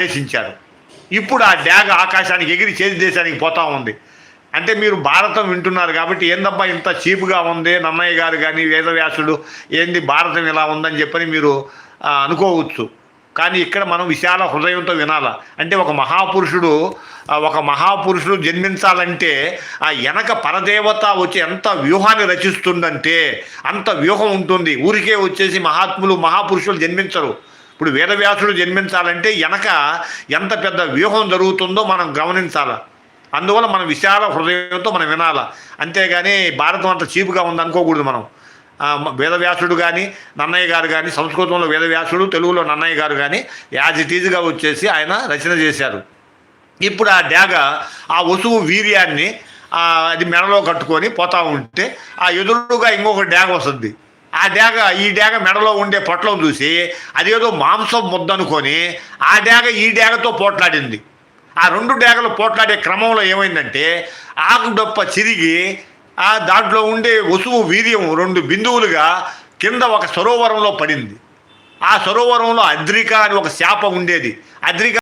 ఆదేశించారు. ఇప్పుడు ఆ డ్యాగ ఆకాశానికి ఎగిరి చేతి దేశానికి పోతా ఉంది. అంటే మీరు భారతం వింటున్నారు కాబట్టి ఏందబ్బా ఇంత చీప్గా ఉంది నన్నయ్య గారు కానీ వేదవ్యాసుడు ఏంది భారతం ఇలా ఉందని చెప్పని మీరు అనుకోవచ్చు. కానీ ఇక్కడ మనం విశాల హృదయంతో వినాలా. అంటే ఒక మహాపురుషుడు జన్మించాలంటే ఆ వెనక పరదేవత వచ్చి ఎంత వ్యూహాన్ని రచిస్తుందంటే అంత వ్యూహం ఉంటుంది. ఊరికే వచ్చేసి మహాపురుషులు జన్మించరు. ఇప్పుడు వేదవ్యాసుడు జన్మించాలంటే వెనక ఎంత పెద్ద వ్యూహం జరుగుతుందో మనం గమనించాలి. అందువల్ల మనం విశాల హృదయంతో మనం వినాలా. అంతేగాని భారతం అంత చీపుగా ఉంది అనుకోకూడదు. మనం వేదవ్యాసుడు కానీ నన్నయ్య గారు కానీ, సంస్కృతంలో వేదవ్యాసుడు, తెలుగులో నన్నయ్య గారు కానీ యాజ్ ఇట్ ఈజ్గా వచ్చేసి ఆయన రచన చేశారు. ఇప్పుడు ఆ డ్యాగ ఆ వసువు వీర్యాన్ని అది మెడలో కట్టుకొని పోతా ఉంటే ఆ ఎదురుగా ఇంకొక డ్యాగ వస్తుంది. ఈ డ్యాగ మెడలో ఉండే పొట్లం చూసి అదేదో మాంసం ముద్దనుకొని ఆ డ్యాగ ఈ డ్యాగతో పోట్లాడింది. ఆ రెండు డ్యాగలు పోట్లాడే క్రమంలో ఏమైందంటే ఆకు డొప్ప చిరిగి దాంట్లో ఉండే వసువు వీర్యం 2 బిందువులుగా కింద ఒక సరోవరంలో పడింది. ఆ సరోవరంలో అద్రిక అని ఒక శాప ఉండేది. అద్రిక